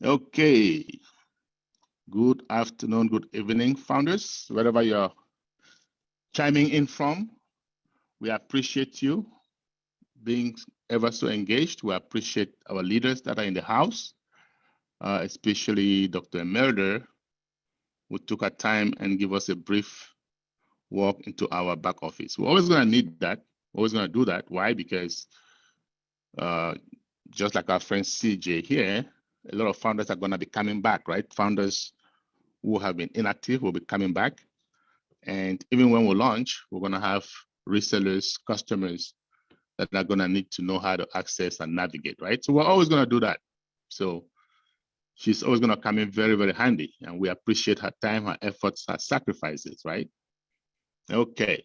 Okay, good afternoon, good evening, founders, wherever you're chiming in from. We appreciate you being ever so engaged. We appreciate our leaders that are in the house, especially Dr. Emerder, who took our time and give us a brief walk into our back office. We're always going to need that. We're always going to do that. Why? Because just like our friend CJ here, a lot of founders are going to be coming back, right? Founders who have been inactive will be coming back. And even when we launch, we're going to have resellers, customers that are going to need to know how to access and navigate, right? So we're always going to do that. So she's always going to come in very, very handy. And we appreciate her time, her efforts, her sacrifices, right? Okay.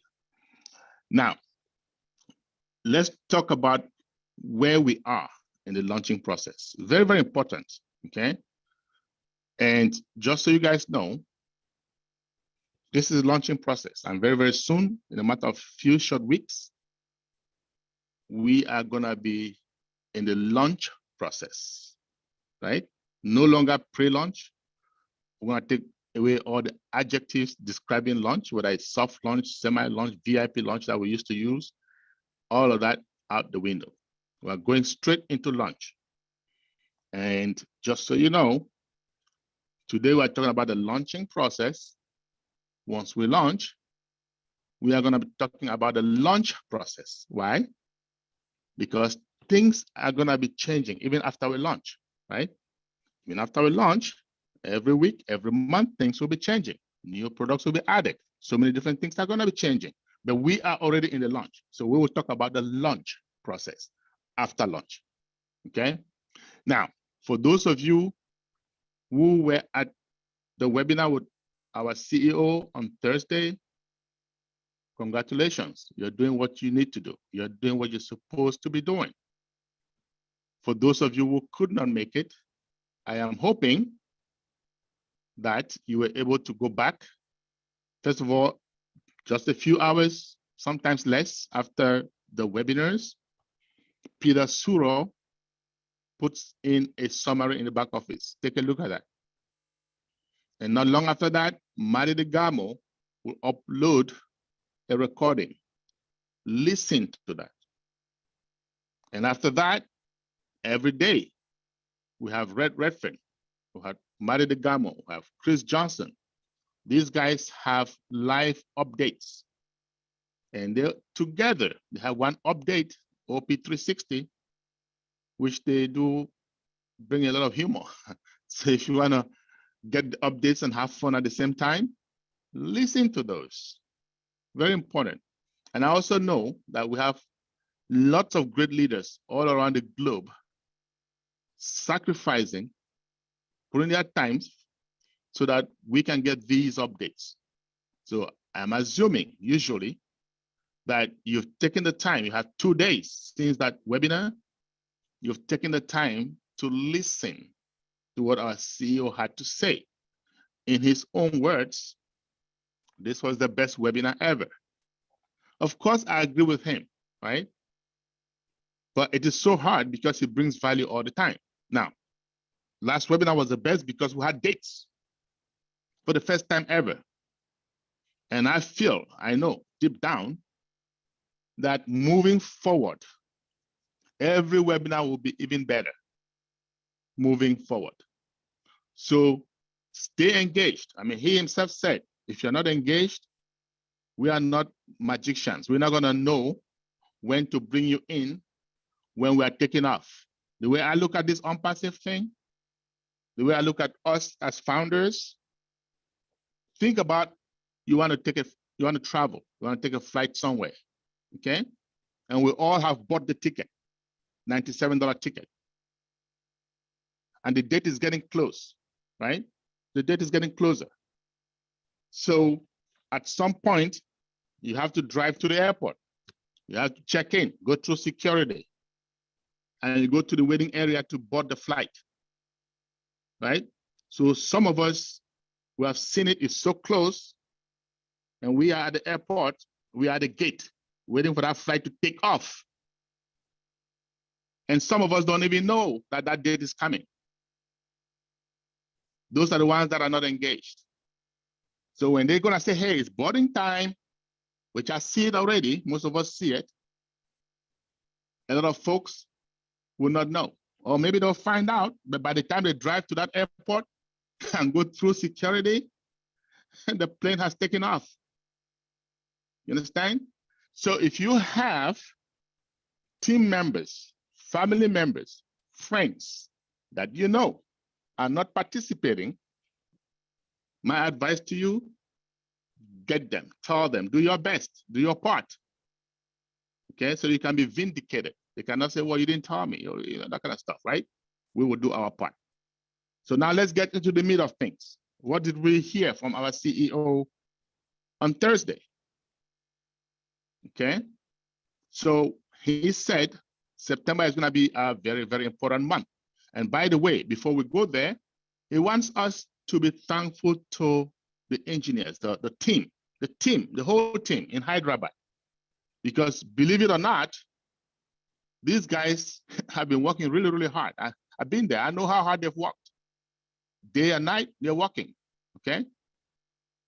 Now, let's talk about where we are in the launching process. Very, very important, okay? And just so you guys know, this is a launching process. And very, very soon, in a matter of few short weeks, we are gonna be in the launch process, right? No longer pre-launch. We're gonna take away all the adjectives describing launch, whether it's soft launch, semi-launch, VIP launch that we used to use, all of that out the window. We're going straight into launch. And just so you know, today we're talking about the launching process. Once we launch, we are gonna be talking about the launch process. Why? Because things are gonna be changing even after we launch, right? Even after we launch, every week, every month, things will be changing. New products will be added. So many different things are gonna be changing, but we are already in the launch. So we will talk about the launch process after launch, okay? Now, for those of you who were at the webinar with our CEO on Thursday, congratulations, you're doing what you need to do. You're doing what you're supposed to be doing. For those of you who could not make it, I am hoping that you were able to go back. First of all, just a few hours, sometimes less, after the webinars, Peter Suro puts in a summary in the back office. Take a look at that. And not long after that, Mari DeGamo will upload a recording. Listen to that. And after that, every day, we have Red Redfin, we have Mari DeGamo, we have Chris Johnson. These guys have live updates. And they together, they have one update, OP360, which they do bring a lot of humor. So if you wanna get the updates and have fun at the same time, listen to those. Very important. And I also know that we have lots of great leaders all around the globe sacrificing, putting their times so that we can get these updates. So I'm assuming usually that you've taken the time, you have 2 days since that webinar, you've taken the time to listen to what our CEO had to say. In his own words, this was the best webinar ever. Of course, I agree with him, right? But it is so hard because he brings value all the time. Now, last webinar was the best because we had dates for the first time ever. And I feel, I know deep down, that moving forward, every webinar will be even better moving forward. So stay engaged. I mean, he himself said, if you're not engaged, we are not magicians. We're not gonna know when to bring you in when we are taking off. The way I look at this ONPASSIVE thing, the way I look at us as founders, think about you want to travel, you want to take a flight somewhere, okay? And we all have bought the ticket, $97 ticket. And the date is getting close, right? The date is getting closer. So at some point, you have to drive to the airport. You have to check in, go through security, and you go to the waiting area to board the flight, right? So some of us who have seen it, it's so close, and we are at the airport, we are at the gate, waiting for that flight to take off. And some of us don't even know that that date is coming. Those are the ones that are not engaged. So when they're gonna say, hey, it's boarding time, which I see it already, most of us see it, a lot of folks will not know. Or maybe they'll find out, but by the time they drive to that airport and go through security, the plane has taken off. You understand? So if you have team members, family members, friends that you know are not participating, my advice to you, get them, tell them, do your best, do your part. Okay, so you can be vindicated. They cannot say, well, you didn't tell me, or that kind of stuff, right? We will do our part. So now let's get into the meat of things. What did we hear from our CEO on Thursday? Okay, so he said September is going to be a very, very important month. And by the way, before we go there, he wants us to be thankful to the engineers, the whole team in Hyderabad. Because believe it or not, these guys have been working really, really hard. I've been there. I know how hard they've worked. Day and night, they're working, okay?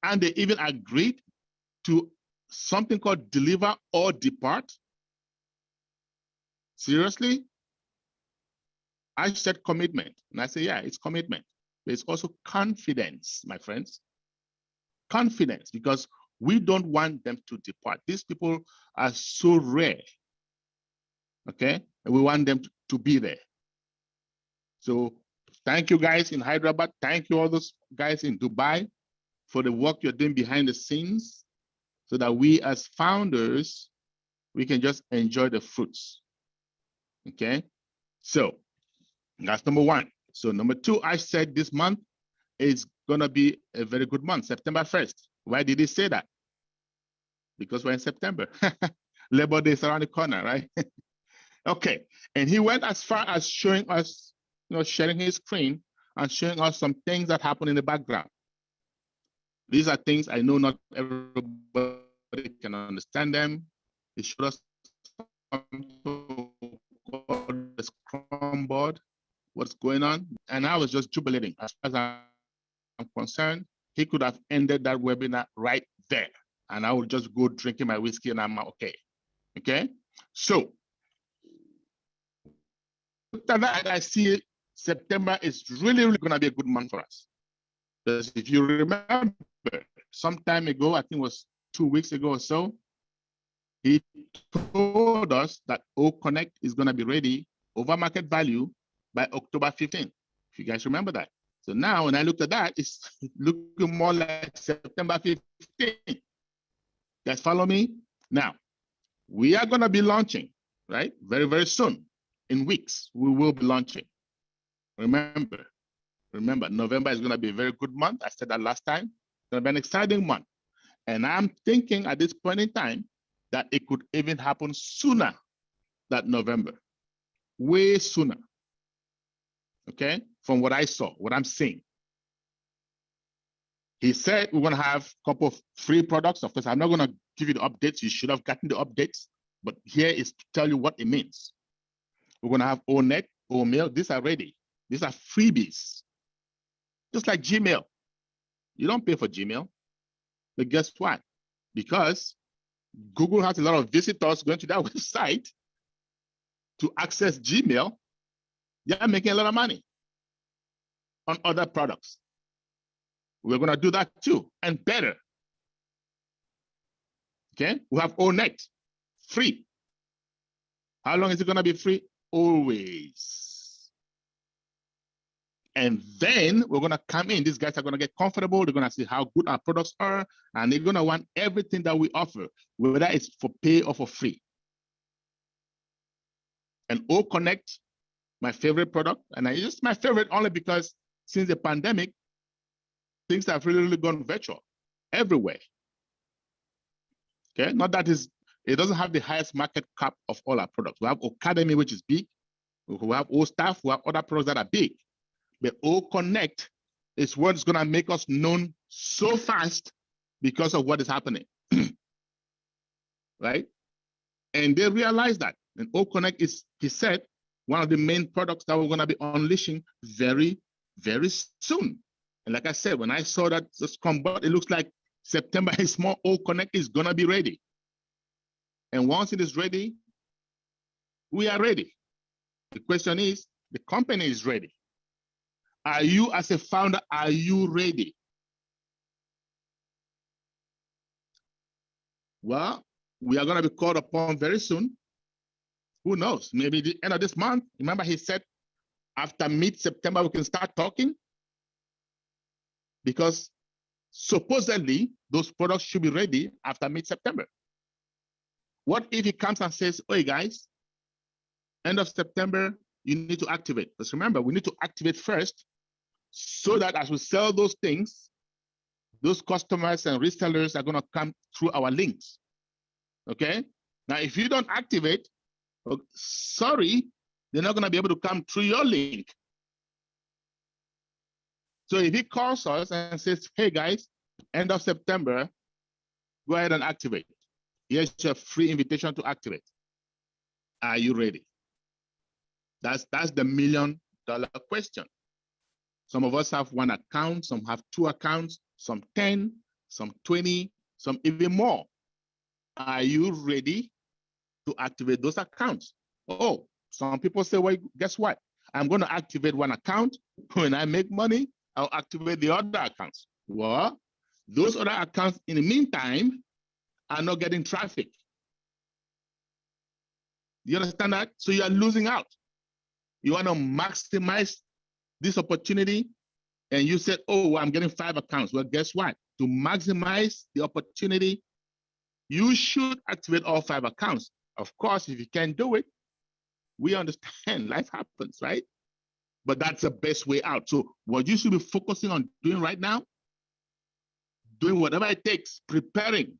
And they even agreed to something called deliver or depart. Seriously? I said commitment, and I say, yeah, it's commitment. But it's also confidence, my friends. Confidence, because we don't want them to depart. These people are so rare, okay? And we want them to be there. So thank you guys in Hyderabad. Thank you all those guys in Dubai for the work you're doing behind the scenes so that we as founders, we can just enjoy the fruits, okay? So that's number one. So number two, I said this month is gonna be a very good month, September 1st. Why did he say that? Because we're in September. Labor Day is around the corner, right? Okay, and he went as far as showing us, sharing his screen and showing us some things that happen in the background. These are things I know not everybody can understand them. He showed us the Scrum board, what's going on, and I was just jubilating. As far as I'm concerned, he could have ended that webinar right there, and I would just go drinking my whiskey and I'm okay. Okay, so after that, I see September is really, really going to be a good month for us. Because if you remember, some time ago, I think it was 2 weeks ago or so, he told us that OConnect is going to be ready over market value by October 15th. If you guys remember that. So now when I look at that, it's looking more like September 15th. Guys, follow me? Now, we are going to be launching, right? Very, very soon. In weeks, we will be launching. Remember, November is going to be a very good month. I said that last time. It's going to be an exciting month. And I'm thinking at this point in time that it could even happen sooner than November, way sooner. Okay, from what I saw, what I'm seeing. He said we're going to have a couple of free products. Of course, I'm not going to give you the updates. You should have gotten the updates. But here is to tell you what it means. We're going to have ONet, OMail. These are ready. These are freebies. Just like Gmail. You don't pay for Gmail. But guess what? Because Google has a lot of visitors going to that website to access Gmail, they're making a lot of money on other products. We're going to do that too, and better. Okay, we have ONet, free. How long is it going to be free? Always. And then we're going to come in. These guys are going to get comfortable. They're going to see how good our products are, and they're going to want everything that we offer, whether it's for pay or for free. And OConnect, my favorite product, and it's just my favorite only because since the pandemic, things have really, really gone virtual everywhere. Okay, not that it doesn't have the highest market cap of all our products. We have Academy, which is big. We have O-Staff, we have other products that are big. But OConnect is what's going to make us known so fast because of what is happening. Right? And they realize that. And OConnect is, he said, one of the main products that we're going to be unleashing very, very soon. And like I said, when I saw that just come, but it looks like September is more O Connect is gonna be ready. And once it is ready, we are ready. The question is, the company is ready. Are you as a founder, are you ready? Well, we are gonna be called upon very soon. Who knows? Maybe the end of this month. Remember, he said after mid-September, we can start talking. Because supposedly those products should be ready after mid-September. What if he comes and says, hey guys, end of September, you need to activate. Because remember, we need to activate first so that as we sell those things, those customers and resellers are going to come through our links. Okay? Now, if you don't activate, sorry, they're not going to be able to come through your link. So if he calls us and says, hey guys, end of September, go ahead and activate. Here's your free invitation to activate. Are you ready? That's the $1 million question. Some of us have one account, some have 2 accounts, some 10, some 20, some even more. Are you ready to activate those accounts? Oh, some people say, well, guess what? I'm going to activate one account. When I make money, I'll activate the other accounts. Well, those other accounts in the meantime are not getting traffic. You understand that? So you are losing out. You want to maximize this opportunity and you said, oh, well, I'm getting 5 accounts. Well, guess what? To maximize the opportunity, you should activate all 5 accounts. Of course, if you can't do it, we understand life happens, right? But that's the best way out. So what you should be focusing on doing right now, doing whatever it takes, preparing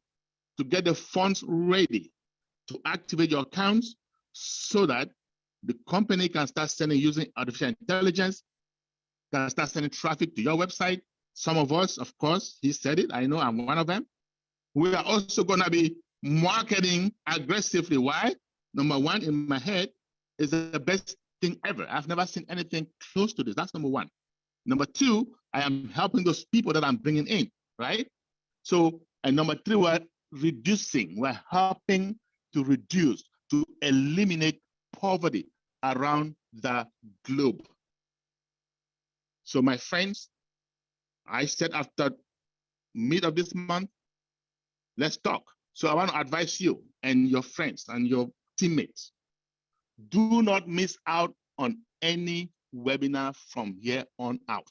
to get the funds ready to activate your accounts so that the company can start sending using artificial intelligence, can start sending traffic to your website. Some of us, of course, he said it, I know I'm one of them. We are also going to be marketing aggressively. Why? Number one, in my head, is the best thing ever. I've never seen anything close to this. That's number one. Number two, I am helping those people that I'm bringing in, right? So, and number three, we're reducing, we're helping to reduce, to eliminate poverty around the globe. So my friends, I said after mid of this month, let's talk. So I want to advise you and your friends and your teammates, do not miss out on any webinar from here on out.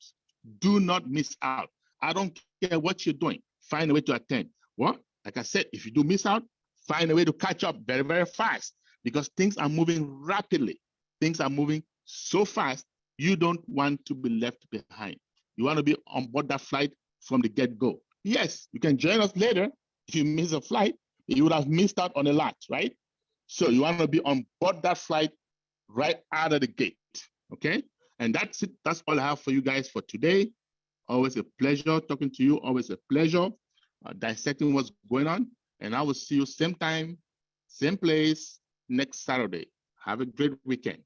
Do not miss out. I don't care what you're doing. Find a way to attend. Well, like I said, if you do miss out, find a way to catch up very, very fast because things are moving rapidly. Things are moving so fast, you don't want to be left behind. You want to be on board that flight from the get-go. Yes, you can join us later. If you miss a flight, you would have missed out on a lot, right? So you want to be on board that flight right out of the gate, okay? And that's it. That's all I have for you guys for today. Always a pleasure talking to you. Always a pleasure dissecting what's going on. And I will see you same time, same place next Saturday. Have a great weekend.